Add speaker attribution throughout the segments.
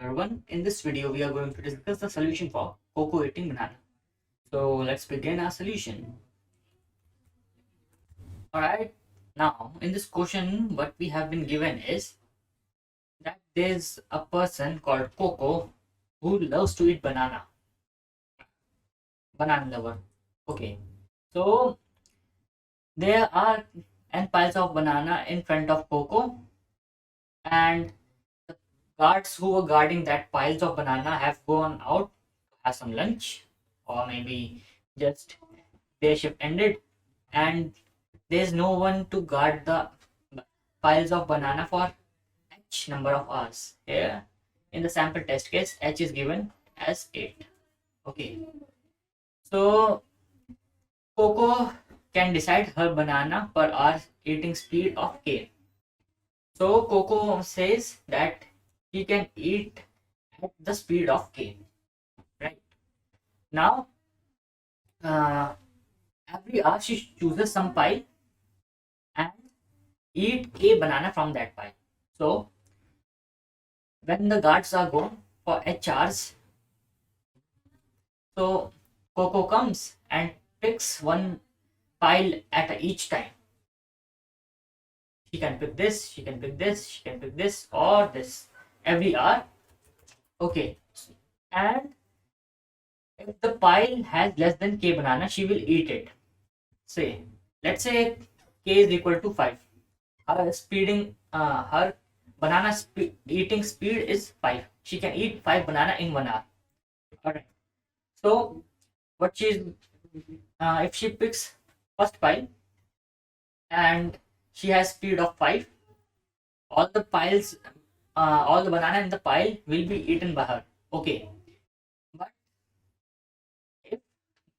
Speaker 1: everyone. In this video, we are going to discuss the solution for Koko eating banana. So let's begin our solution. Alright, now in this question, what we have been given is that there's a person called Koko who loves to eat banana. Banana lover. Okay, so there are n piles of banana in front of Koko, and the guards who were guarding that piles of banana have gone out to have some lunch, or maybe just their shift ended and there's no one to guard the piles of banana for h number of hours. Here in the sample test case, h is given as 8. Okay, so Coco can decide her banana per hour eating speed of k. So Coco says that he can eat at the speed of k. Right now, every hour she chooses some pile and eat a banana from that pile. So when the guards are gone for h hours, so Coco comes and picks one pile at each time. She can pick this, she can pick this, she can pick this or this every hour. Okay, and if the pile has less than k banana, she will eat it. Say, let's say k is equal to 5. Her banana eating speed is 5. She can eat 5 banana in 1 hour. Alright. So what she's if she picks first pile and she has speed of 5, all the banana in the pile will be eaten by her. Okay, but if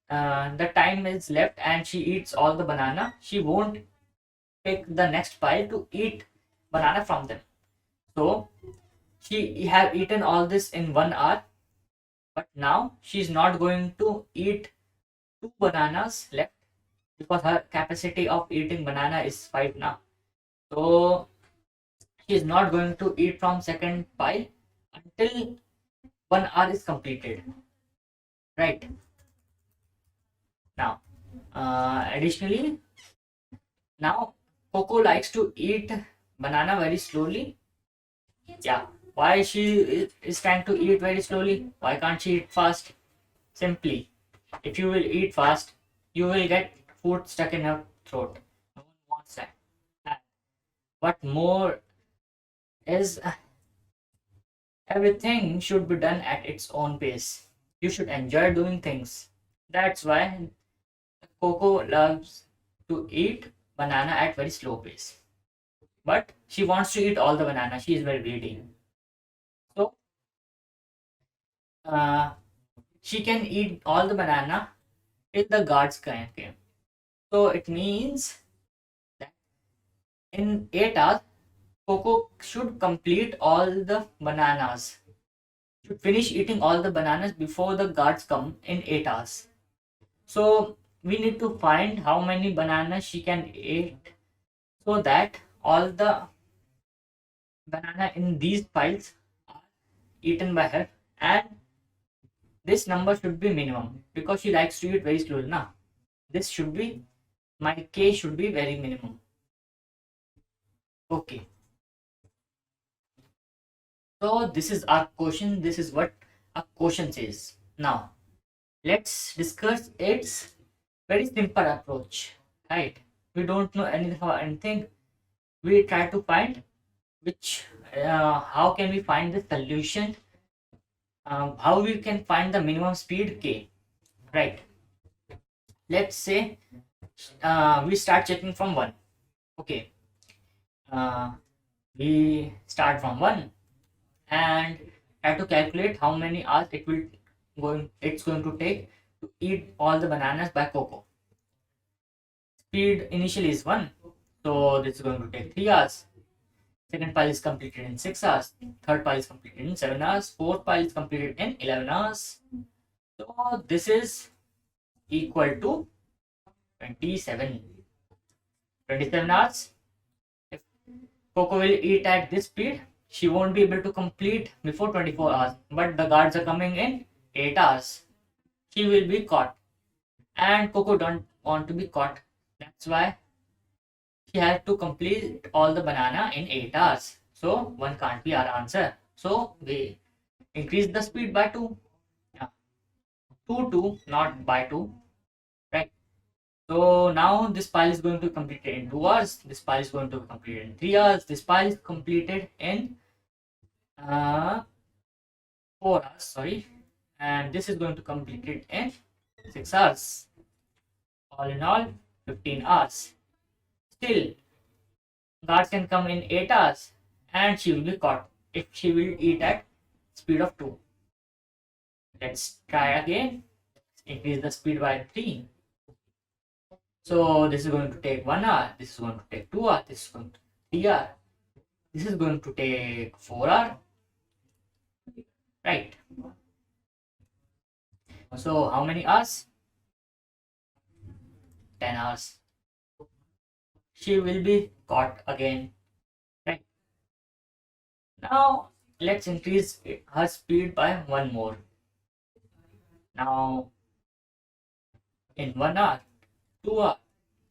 Speaker 1: the time is left and she eats all the banana, she won't pick the next pile to eat banana from them. So she have eaten all this in 1 hour, but now she's not going to eat 2 bananas left because her capacity of eating banana is 5 now. So she is not going to eat from second pile until 1 hour is completed. Right now, additionally, now Coco likes to eat banana very slowly. Yeah, why she is trying to eat very slowly? Why can't she eat fast? Simply, if you will eat fast, you will get food stuck in your throat. No one wants that. What more is, everything should be done at its own pace. You should enjoy doing things. That's why Coco loves to eat banana at very slow pace. But she wants to eat all the banana. She is very greedy. So uh, she can eat all the banana till the guards came. So it means that in 8 hours, Coco should complete all the bananas. Should finish eating all the bananas before the guards come in 8 hours. So we need to find how many bananas she can eat so that all the banana in these piles are eaten by her, and this number should be minimum because she likes to eat very slowly now. This should be, my k should be very minimum. Okay, so this is our question. This is what our question says. Now let's discuss its very simple approach. Right, we don't know anything about anything. We try to find which how can we find the solution, how we can find the minimum speed k. Right, let's say we start checking from 1. Okay, uh, we start from 1 and try to calculate how many hours it's going to take to eat all the bananas by Coco. Speed initially is 1, so this is going to take 3 hours. Second pile is completed in 6 hours. Third pile is completed in 7 hours. Fourth pile is completed in 11 hours. So this is equal to 27 hours. If Coco will eat at this speed, she won't be able to complete before 24 hours, but the guards are coming in 8 hours. She will be caught, and Coco don't want to be caught. That's why she has to complete all the banana in 8 hours. So 1 can't be our answer. So we increase the speed by 2. Yeah. 2, not by 2. Right. So now this pile is going to be completed in 2 hours. This pile is going to be completed in 3 hours. This pile is completed in 4 hours. Sorry. And this is going to complete it in 6 hours. All in all, 15 hours. Still, guards can come in 8 hours and she will be caught if she will eat at speed of 2. Let's try again. Increase the speed by 3. So this is going to take 1 hour. This is going to take 2 hours. This is going to take 3 hours. This is going to take 4 hours. Right. So how many hours? 10 hours. She will be caught again. Right. Now let's increase her speed by 1 more. Now in 1 hour, 2 hours,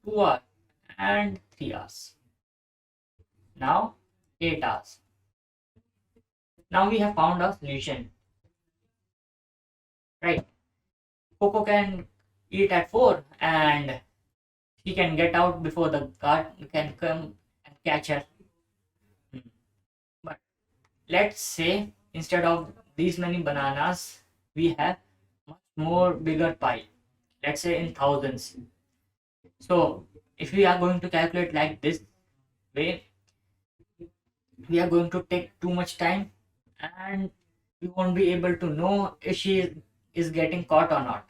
Speaker 1: 2 hours, and 3 hours. Now 8 hours. Now we have found a solution. Right. Coco can eat at 4 and she can get out before the guard can come and catch her. But let's say instead of these many bananas, we have much more bigger pile. Let's say in thousands. So if we are going to calculate like this way, we are going to take too much time and we won't be able to know if she is getting caught or not.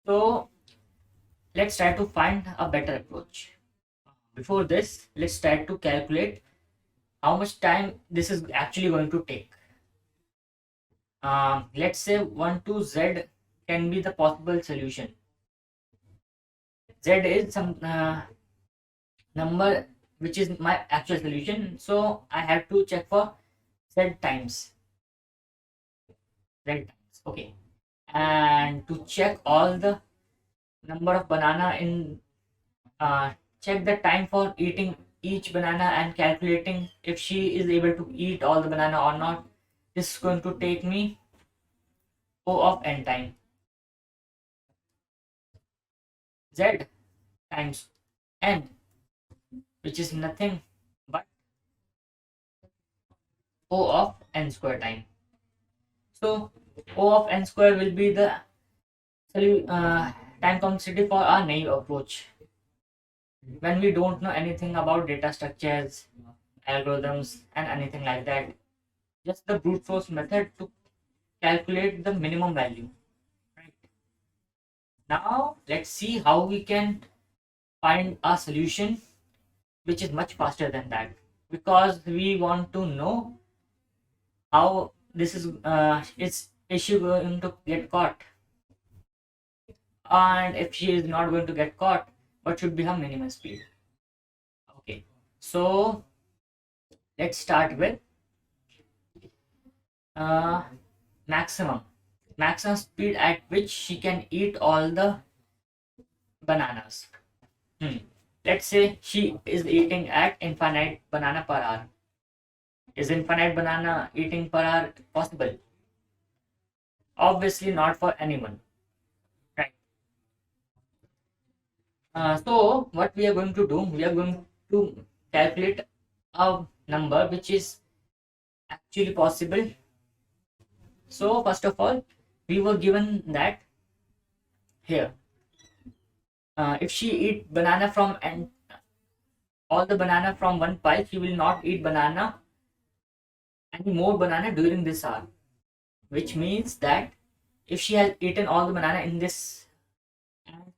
Speaker 1: So let's try to find a better approach. Before this, let's try to calculate how much time this is actually going to take. Let's say 1 to Z can be the possible solution. Z is some number which is my actual solution. So I have to check for Z times. Z times. Okay. And to check all the number of banana in check the time for eating each banana and calculating if she is able to eat all the banana or not. This is going to take me O of n time. Z times n, which is nothing but O of n square time. So O of n square will be the time complexity for our naive approach. When we don't know anything about data structures, algorithms, and anything like that, just the brute force method to calculate the minimum value. Right. Now let's see how we can find a solution which is much faster than that, because we want to know how this is she going to get caught, and if she is not going to get caught, what should be her minimum speed. Okay, so let's start with maximum speed at which she can eat all the bananas. Let's say she is eating at infinite banana per hour. Is infinite banana eating per hour possible? Obviously not for anyone, right? So what we are going to do, we are going to calculate a number which is actually possible. So first of all, we were given that here, if she eat banana from and all the banana from one pile, she will not eat any more banana during this hour, which means that if she has eaten all the banana in this and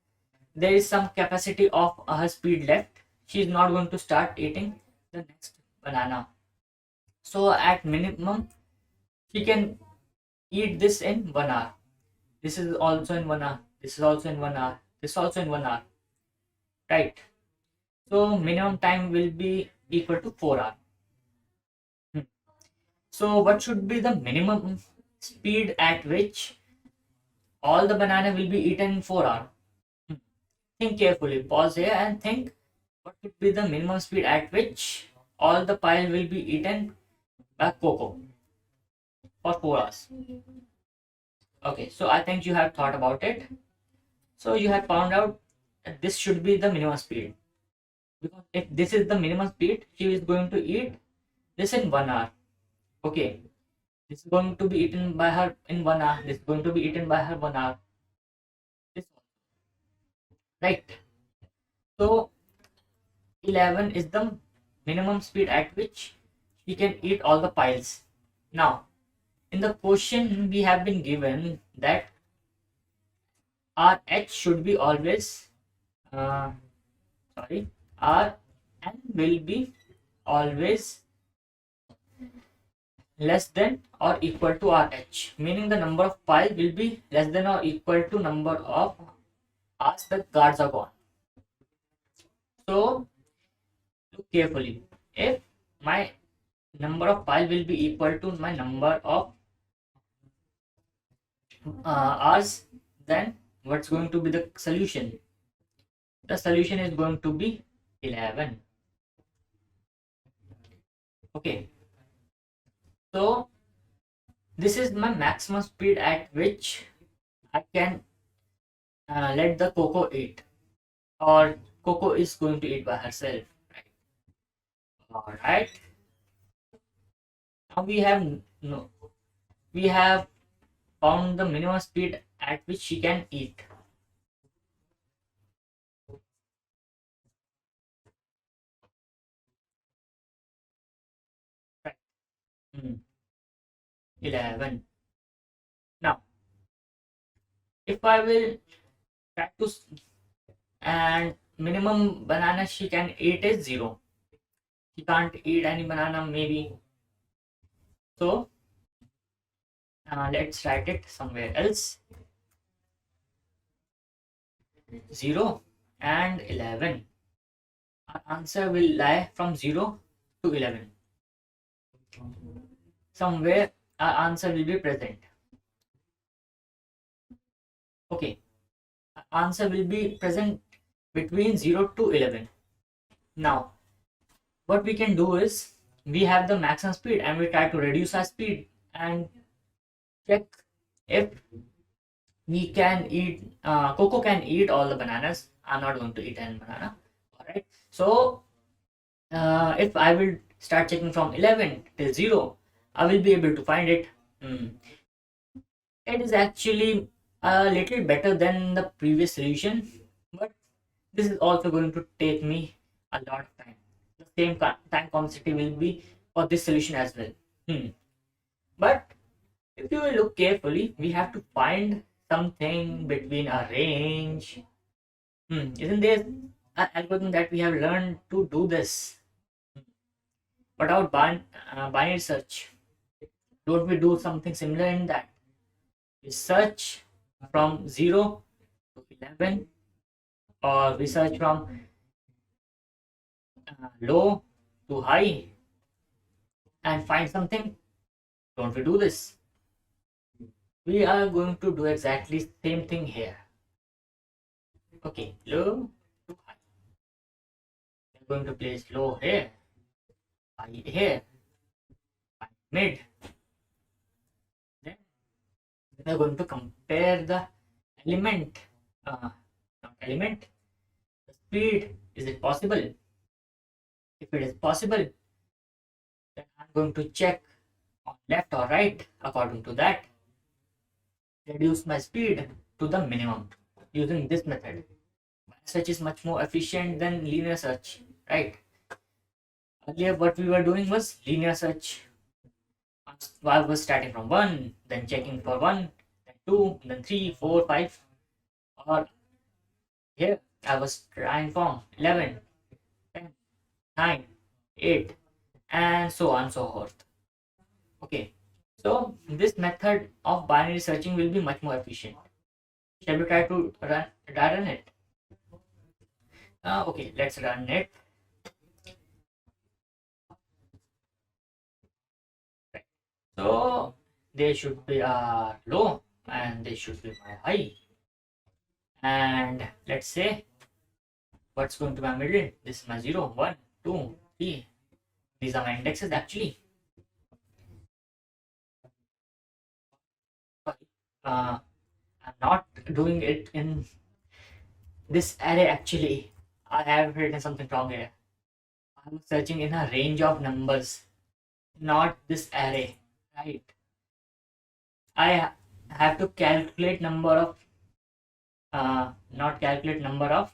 Speaker 1: there is some capacity of her speed left, she is not going to start eating the next banana. So at minimum, she can eat this in 1 hour. This is also in 1 hour. This is also in 1 hour. This is also in 1 hour. Right. So minimum time will be equal to 4 hours. So what should be the minimum speed at which all the banana will be eaten in 4 hours? Think carefully. Pause here and think what would be the minimum speed at which all the pile will be eaten by Koko for 4 hours. Okay, so I think you have thought about it. So you have found out that this should be the minimum speed. Because if this is the minimum speed, she is going to eat this in 1 hour. Okay, this is going to be eaten by her in 1 hour. This is going to be eaten by her 1 hour. This, right. So 11 is the minimum speed at which she can eat all the piles. Now, in the question we have been given that our h should be always uh, sorry, our n will be always less than or equal to our h, meaning the number of piles will be less than or equal to number of hours the guards are gone. So look carefully. If my number of piles will be equal to my number of hours, then what's going to be the solution? The solution is going to be 11. Okay, so this is my maximum speed at which I can let the Koko eat, or Koko is going to eat by herself. Right? All right. Now no, we have found the minimum speed at which she can eat. Right. 11. Now, if I will try to and minimum banana she can eat is 0. She can't eat any banana maybe. So let's write it somewhere else. 0 and 11. Our answer will lie from 0 to 11. Somewhere our answer will be present. Okay, our answer will be present between 0 to 11. Now, what we can do is we have the maximum speed and we try to reduce our speed and check if we can eat Koko can eat all the bananas. I'm not going to eat any banana. All right, so if I will start checking from 11 till 0, I will be able to find it. It is actually a little better than the previous solution, but this is also going to take me a lot of time. The same time complexity will be for this solution as well. But if you will look carefully, we have to find something between a range. Isn't there an algorithm that we have learned to do this? What about binary search? Don't we do something similar in that? We search from 0 to 11, or we search from low to high and find something. Don't we do this? We are going to do exactly same thing here. Okay, low to high. We're going to place low here, high here, mid. Then we're going to compare the element, not element, the speed. Is it possible? If it is possible, then I'm going to check on left or right. According to that, reduce my speed to the minimum using this method. Search is much more efficient than linear search, right? Earlier, what we were doing was linear search. I was starting from 1, then checking for 1, then 2, then 3, 4, 5. Or here, I was trying from 11, 10, 9, 8, and so on and so forth. Okay, so this method of binary searching will be much more efficient. Shall we try to run it? Okay, let's run it. So they should be low and they should be my high. And let's say what's going to be my middle? This is my 0, 1, 2, 3. These are my indexes actually. I'm not doing it in this array actually. I have written something wrong here. I'm searching in a range of numbers, not this array, right? I have to calculate number of not calculate number of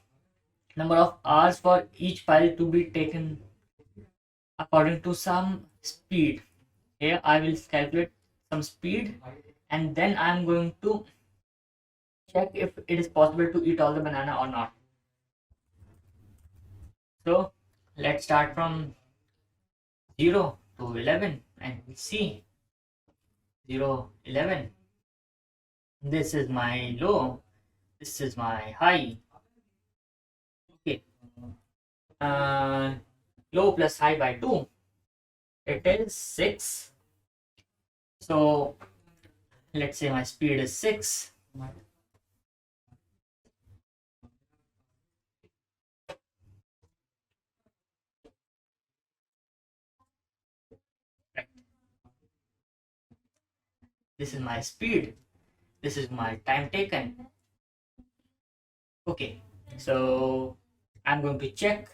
Speaker 1: hours for each file to be taken according to some speed. Here I will calculate some speed and then I'm going to check if it is possible to eat all the banana or not. So let's start from 0 to 11 and see 0, 11. This is my low, this is my high. Okay, low plus high by 2, it is 6. So let's say my speed is 6. Right. This is my speed, this is my time taken. Okay, so I'm going to check.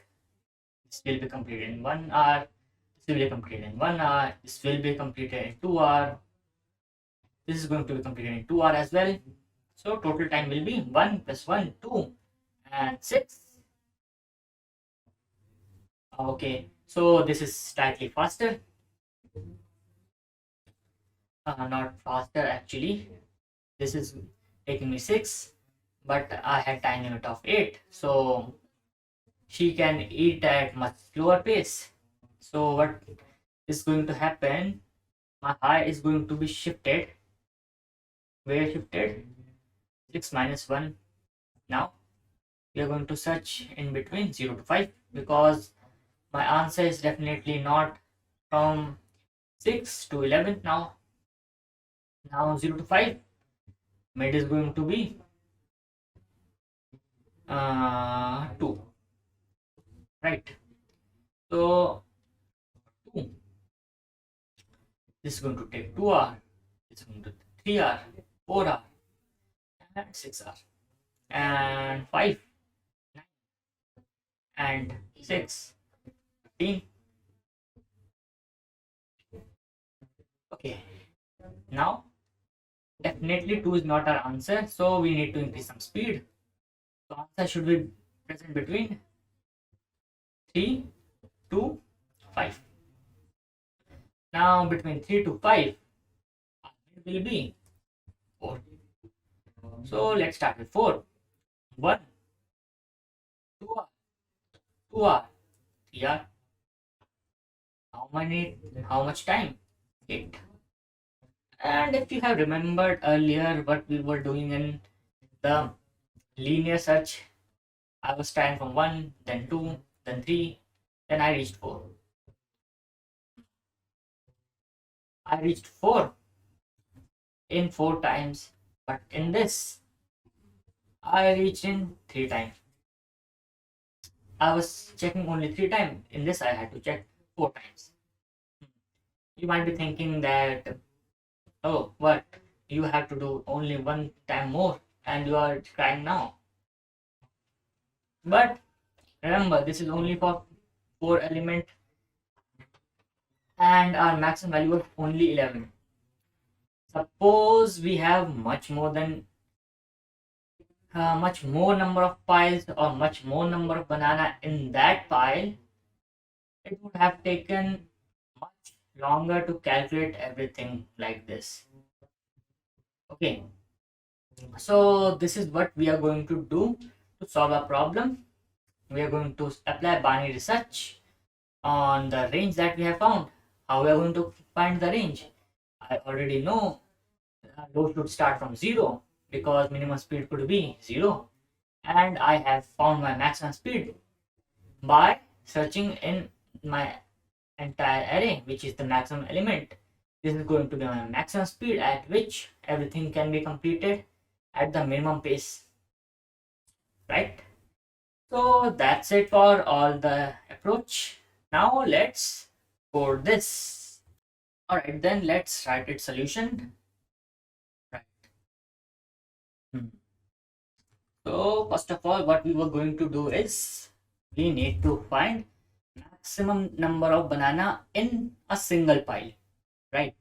Speaker 1: This will be completed in 1 hour, this will be completed in 1 hour, this will be completed in 2 hours, this is going to be completed in 2 hours as well. So total time will be 1 plus 1, 2 and 6. Okay, so this is slightly faster. Not faster actually. This is taking me 6, but I had time limit of 8. So she can eat at much slower pace. So what is going to happen? My high is going to be shifted. Where shifted? 6 minus 1. Now we are going to search in between 0 to 5 because my answer is definitely not from 6 to 11 now. Now 0 to 5. Mid is going to be 2. Right. So 2. This is going to take 2 hours. This is going to take 3 hours, 4 hours, and 6 hours. And 5, 9, and 6, 15. Okay. Now, definitely 2 is not our answer, so we need to increase some speed. So answer should be present between 3 to 5. Now between 3 to 5, it will be 4. So let's start with 4. 1, 2 hours, 2 hours, 3 hours. How much time? 8. And if you have remembered earlier what we were doing in the linear search, I was trying from 1, then 2, then 3, then I reached 4. I reached 4 in 4 times, but in this, I reached in 3 times. I was checking only 3 times. In this, I had to check 4 times. You might be thinking that, oh, what? You have to do only 1 time more and you are trying now. But remember, this is only for 4 element and our maximum value is only 11. Suppose we have much more number of piles or much more number of banana in that pile, it would have taken much longer to calculate everything like this. Okay, so this is what we are going to do to solve a problem. We are going to apply binary search on the range that we have found. How we are going to find the range? I already know low should start from 0 because minimum speed could be 0, and I have found my maximum speed by searching in my entire array, which is the maximum element. This is going to be my maximum speed at which everything can be completed at the minimum pace, right? So that's it for all the approach. Now let's code this. Alright, then let's write its solution. Right. So first of all, what we were going to do is we need to find maximum number of banana in a single pile, right?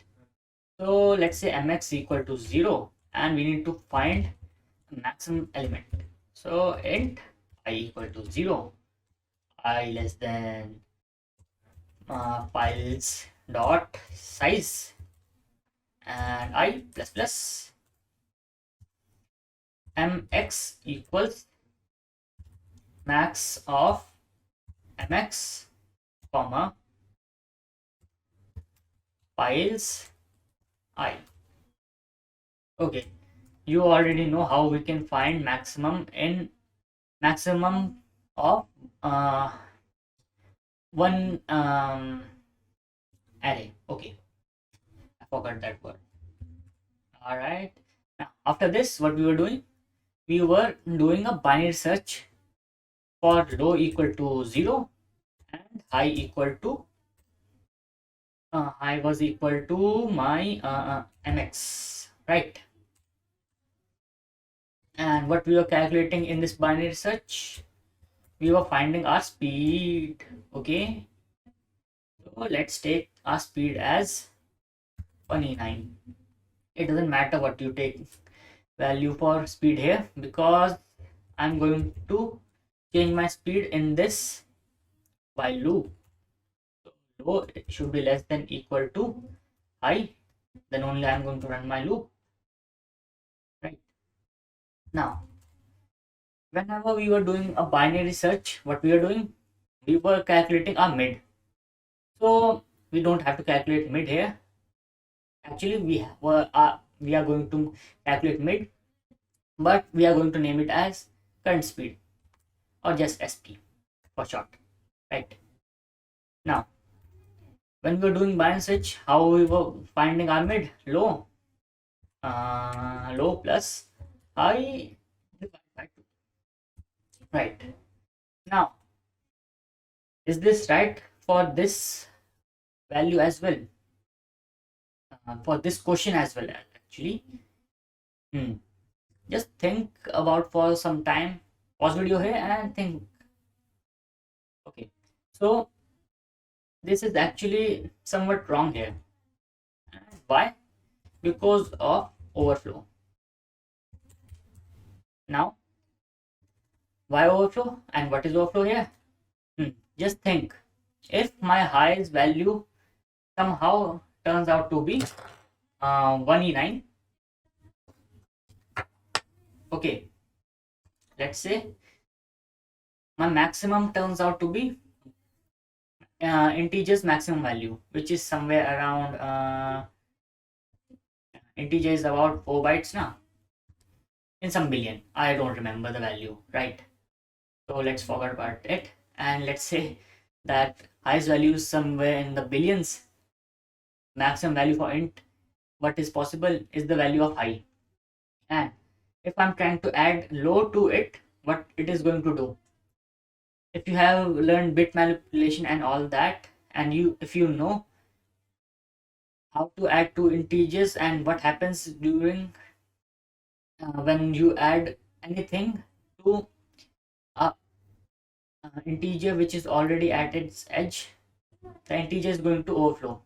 Speaker 1: So let's say mx equal to 0 and we need to find the maximum element. So int I equal to 0, I less than piles dot size and I plus plus mx equals max of mx comma piles I. Okay, you already know how we can find maximum of one array. Okay, I forgot that word. All right, now after this, what we were doing, we were doing a binary search for low equal to 0 and high equal to high was equal to my mx, right? And what we were calculating in this binary search, we were finding our speed. Okay, so let's take our speed as 1e9. It doesn't matter what you take value for speed here because I'm going to change my speed in this while loop. So low should be less than equal to high, then only I'm going to run my loop, right? Now whenever we were doing a binary search, what we are doing, we were calculating a mid. So we don't have to calculate mid here. Actually we are going to calculate mid, but we are going to name it as current speed or just SP for short, right? Now when we were doing binary search, how we were finding our mid? Low low plus high divided by 2, right? Now is this right for this value as well, for this question as well actually? Just think about for some time, pause video here and think. Okay, so this is actually somewhat wrong here. Why? Because of overflow. Now why overflow and what is overflow here? Just think, if my highest value somehow turns out to be 1e9. Okay, let's say my maximum turns out to be integer's maximum value, which is somewhere around integer is about 4 bytes now, in some billion. I don't remember the value, right? So let's forget about it and let's say that highest value is somewhere in the billions. Maximum value for int, what is possible is the value of high. And if I'm trying to add low to it, what it is going to do, if you have learned bit manipulation and all that, and if you know how to add two integers and what happens during when you add anything to a integer which is already at its edge, the integer is going to overflow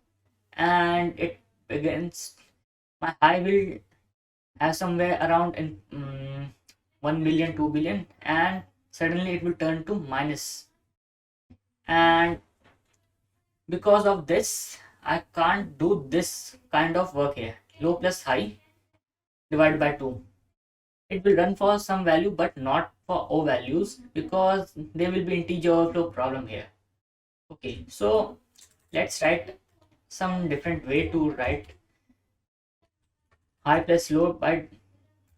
Speaker 1: and it begins, my high will have somewhere around in 1 billion 2 billion and suddenly it will turn to minus, and because of this I can't do this kind of work here. Low plus high divided by 2, it will run for some value but not for O values because there will be integer overflow problem here. Okay, so let's write some different way to write high plus low by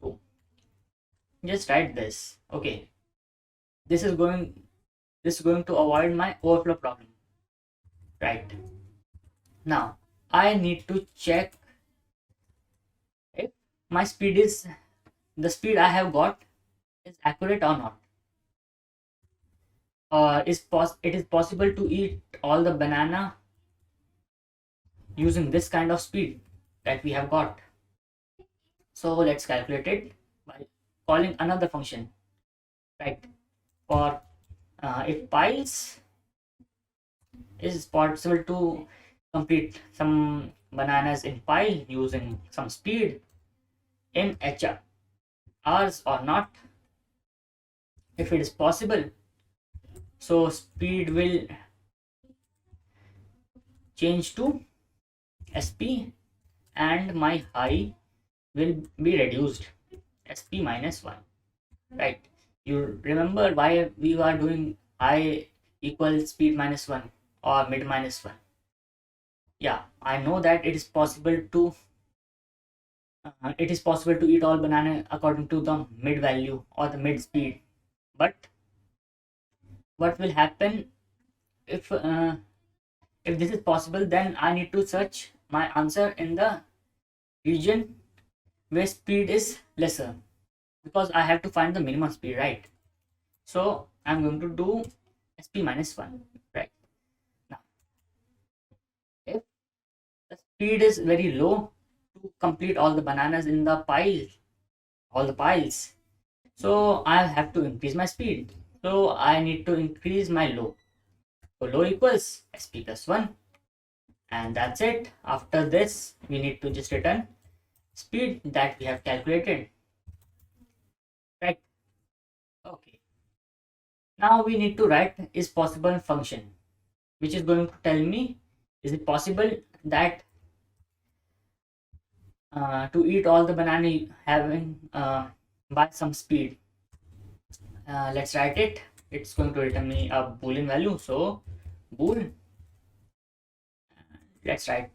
Speaker 1: 2. Just write this. Okay, this is going to avoid my overflow problem, right? Now I need to check if my speed is the speed I have got is accurate or not. It is possible to eat all the banana using this kind of speed that we have got. So let's calculate it by calling another function, right? For if piles is possible to complete some bananas in pile using some speed in hours or not. If it is possible, so speed will change to sp and my high will be reduced sp minus 1, right? You remember why we are doing high equals speed minus 1 or mid minus 1? Yeah, I know that it is possible to eat all banana according to the mid value or the mid speed. But what will happen if this is possible? Then I need to search my answer in the region where speed is lesser, because I have to find the minimum speed, right? So I'm going to do sp minus 1, right? Now if the speed is very low to complete all the bananas in the pile, all the piles, so I have to increase my speed. So I need to increase my low. So low equals sp plus 1, and that's it. After this we need to just return speed that we have calculated, right? Okay, now we need to write is possible function, which is going to tell me is it possible that to eat all the banana having by some speed. Let's write it. It's going to return me a boolean value, so bool. Let's write,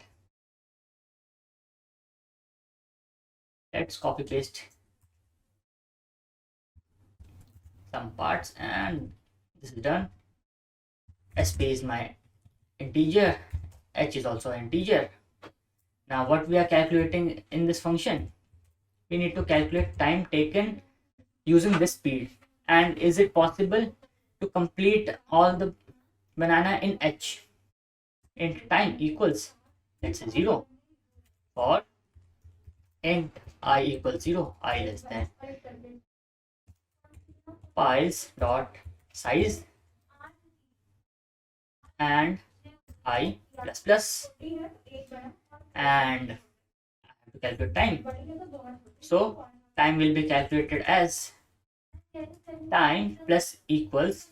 Speaker 1: let's copy paste some parts, and this is done. Sp is my integer, h is also an integer. Now what we are calculating in this function, we need to calculate time taken using this speed, and is it possible to complete all the banana in h int time equals, let's say 0, for int I equals 0, I less than piles dot size and I plus plus, and I have to calculate time. So time will be calculated as time plus equals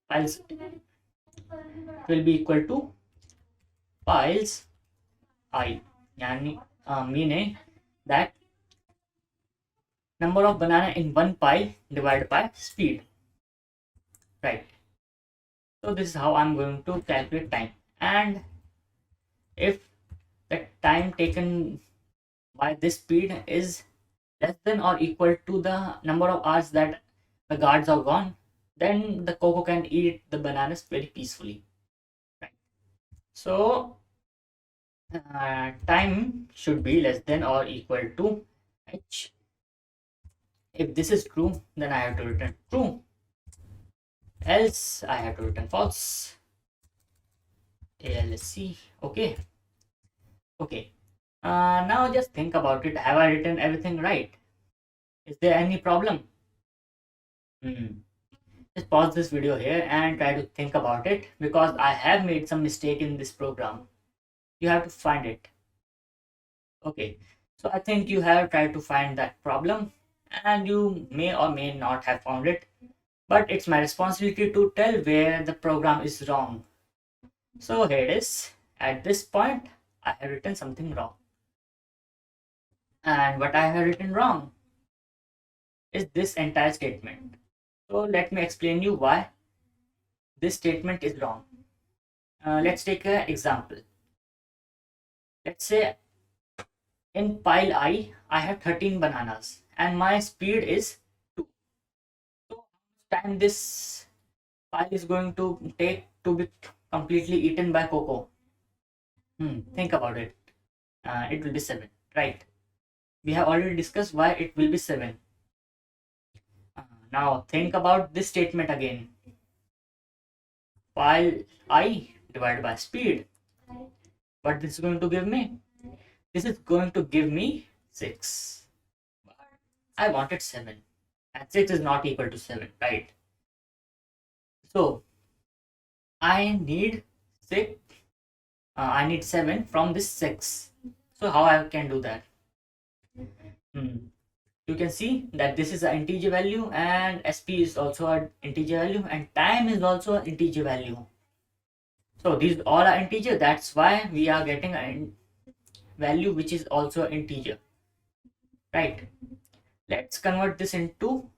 Speaker 1: piles will be equal to piles I, yani meaning that number of banana in one pile divided by speed, right? So this is how I'm going to calculate time. And if the time taken by this speed is less than or equal to the number of hours that the guards are gone, then the Koko can eat the bananas very peacefully, right? So time should be less than or equal to h. If this is true, then I have to return true, else I have to return false. ALSC. Okay. Okay. Now just think about it. Have I written everything right? Is there any problem? Just pause this video here and try to think about it, because I have made some mistake in this program. You have to find it. Okay. So I think you have tried to find that problem, and you may or may not have found it, but it's my responsibility to tell where the program is wrong. So here it is. At this point, I have written something wrong. And what I have written wrong is this entire statement. So let me explain you why this statement is wrong. Let's take an example. Let's say in pile I have 13 bananas and my speed is 2. So how much time this file is going to take to be completely eaten by Koko? Think about it. It will be 7, right? We have already discussed why it will be 7. Now think about this statement again. File I divided by speed. What this is going to give me? This is going to give me 6. But I wanted 7. And 6 is not equal to 7, right? So I need 6. I need 7 from this 6. So how I can do that? You can see that this is an integer value and SP is also an integer value and time is also an integer value. So these all are integer. That's why we are getting a value which is also an integer, right? Let's convert this into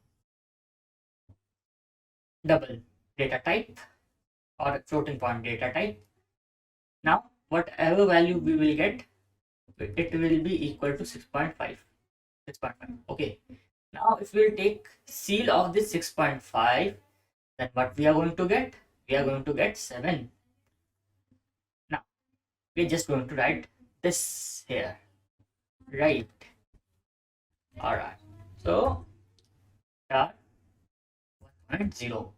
Speaker 1: double data type or floating point data type. Now whatever value we will get, it will be equal to 6.5. 6.5. Okay. Now if we will take seal of this 6.5, then what we are going to get? We are going to get 7. Now we're just going to write this here, right? All right. So star 1.0,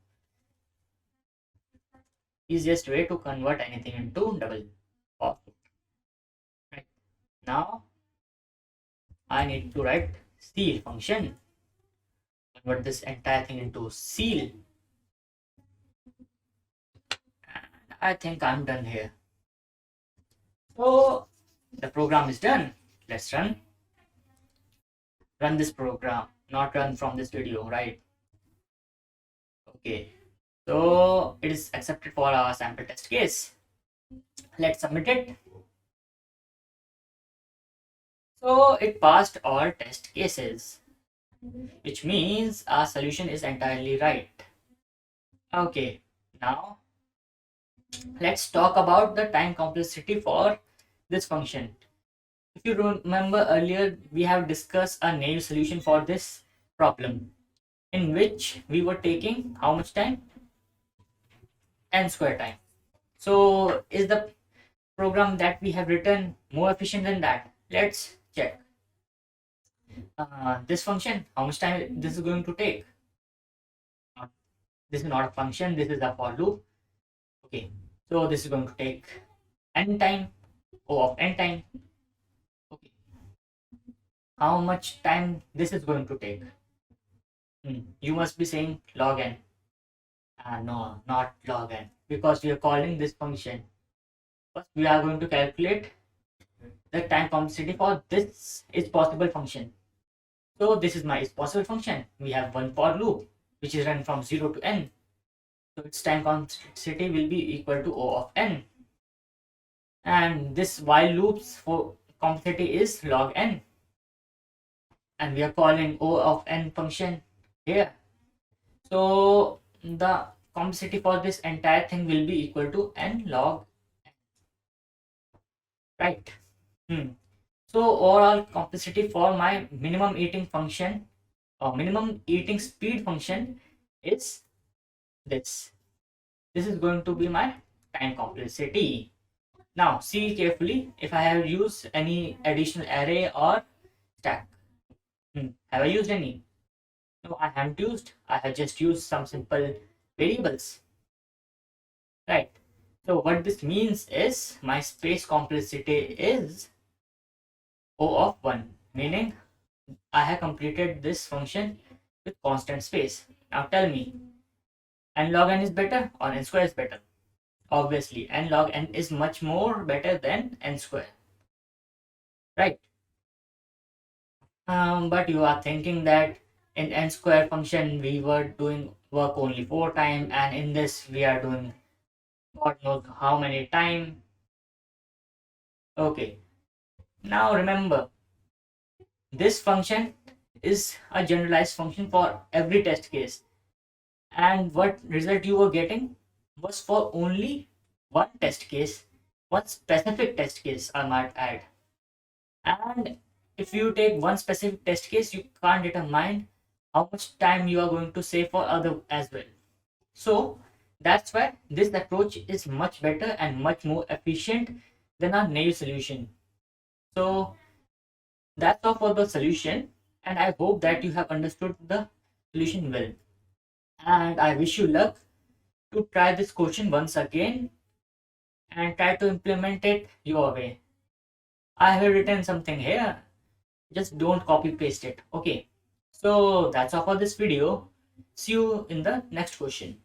Speaker 1: easiest way to convert anything into double or right. Now I need to write seal function, convert this entire thing into seal, and I think I'm done here. So the program is done. Let's run this program, not run from this video, right? Okay, so it is accepted for our sample test case. Let's submit it. So it passed all test cases, which means our solution is entirely right. Okay, now let's talk about the time complexity for this function. If you remember earlier, we have discussed a naive solution for this problem in which we were taking how much time? N square time. So is the program that we have written more efficient than that? Let's check. This function, how much time this is going to take? This is not a function, this is a for loop. Okay, so this is going to take n time, O of n time. Okay, how much time this is going to take? You must be saying log n. No, not log n, because we are calling this function. First, we are going to calculate the time complexity for this is possible function. So this is my is possible function. We have one for loop which is run from 0 to n. So its time complexity will be equal to O of n. And this while loops for complexity is log n. And we are calling O of n function here. So the complexity for this entire thing will be equal to n log n. Right. So overall complexity for my minimum eating function or minimum eating speed function is this. This is going to be my time complexity. Now see carefully if I have used any additional array or stack. Have I used any? No, I haven't used. I have just used some simple variables. Right. So what this means is my space complexity is O of 1, meaning I have completed this function with constant space. Now tell me, n log n is better or n square is better? Obviously, n log n is much more better than n square, right? But you are thinking that in n square function we were doing work only 4 times, and in this we are doing God knows how many time. Okay, now remember, this function is a generalized function for every test case, and what result you were getting was for only one test case, one specific test case I might add. And if you take one specific test case, you can't determine how much time you are going to save for other as well. So That's why this approach is much better and much more efficient than our naive solution. So that's all for the solution, and I hope that you have understood the solution well. And I wish you luck to try this question once again and try to implement it your way. I have written something here, just don't copy paste it. Okay, so that's all for this video. See you in the next question.